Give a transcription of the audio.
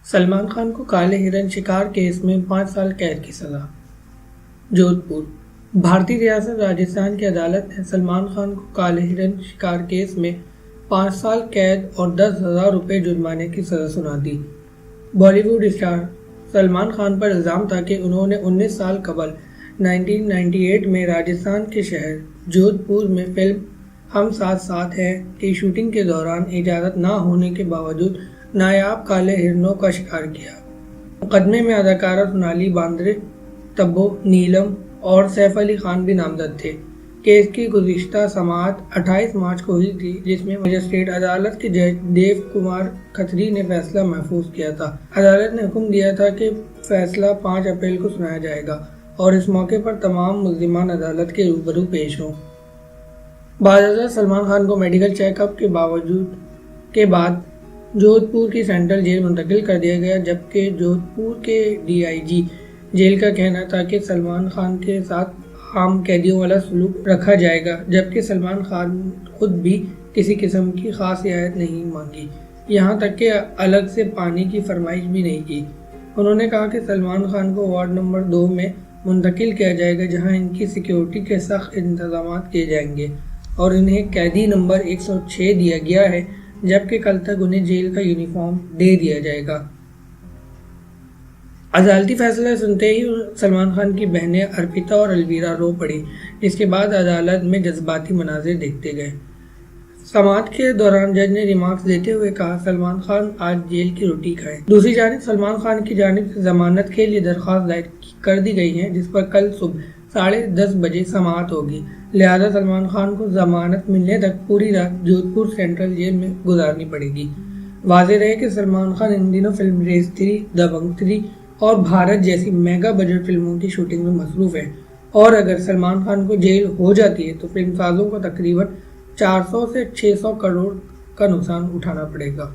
سلمان خان کو کالے ہرن شکار کیس میں 5 سال قید کی سزا۔ جودھ پور۔ بھارتی ریاست راجستھان کی عدالت نے سلمان خان کو کالے ہرن شکار کیس میں 5 سال قید اور 10,000 روپے جرمانے کی سزا سنا دی۔ بالی ووڈ اسٹار سلمان خان پر الزام تھا کہ انہوں نے 19 سال قبل 1998 میں راجستھان کے شہر جودھ پور میں فلم ہم ساتھ ساتھ ہیں کی شوٹنگ کے دوران اجازت نہ ہونے کے باوجود نایاب کالے ہرنوں کا شکار کیا۔ مقدمے میں اداکارہ سونالی بیندرے، تبو، نیلم اور سیف علی خان بھی نامزد تھے۔ کیس کی گزشتہ سماعت 28 مارچ کو ہوئی تھی، جس میں مجسٹریٹ عدالت کے جج دیو کمار کھتری نے فیصلہ محفوظ کیا تھا۔ عدالت نے حکم دیا تھا کہ فیصلہ 5 اپریل کو سنایا جائے گا اور اس موقع پر تمام ملزمان عدالت کے روبرو پیش ہوں۔ بعد ازاں سلمان خان کو میڈیکل چیک اپ کے بعد جودھ پور کی سینٹرل جیل منتقل کر دیا گیا، جبکہ جودھ پور کے DIG جیل کا کہنا تھا کہ سلمان خان کے ساتھ عام قیدیوں والا سلوک رکھا جائے گا، جبکہ سلمان خان خود بھی کسی قسم کی خاص رعایت نہیں مانگی، یہاں تک کہ الگ سے پانی کی فرمائش بھی نہیں کی۔ انہوں نے کہا کہ سلمان خان کو وارڈ نمبر 2 میں منتقل کیا جائے گا، جہاں ان کی سیکیورٹی کے سخت انتظامات کیے جائیں گے اور انہیں قیدی نمبر 106 دیا گیا ہے، جبکہ کل تک انہیں جیل کا یونیفارم دے دیا جائے گا۔ عدالتی فیصلہ سنتے ہی سلمان خان کی بہنیں ارپیتا اور الویرا رو پڑی، جس کے بعد عدالت میں جذباتی مناظر دیکھتے گئے۔ سماعت کے دوران جج نے ریمارکس دیتے ہوئے کہا، سلمان خان آج جیل کی روٹی کھائیں۔ دوسری جانب سلمان خان کی جانب سے ضمانت کے لیے درخواست دائر کر دی گئی ہے، جس پر کل صبح 10:30 بجے سماعت ہوگی، لہذا سلمان خان کو ضمانت ملنے تک پوری رات جودھ پور سینٹرل جیل میں گزارنی پڑے گی۔ واضح رہے کہ سلمان خان ان دنوں فلم ریس 3، دبنگ 3 اور بھارت جیسی میگا بجٹ فلموں کی شوٹنگ میں مصروف ہے، اور اگر سلمان خان کو جیل ہو جاتی ہے تو فلم سازوں کو تقریباً 400 سے 600 کروڑ کا نقصان اٹھانا پڑے گا۔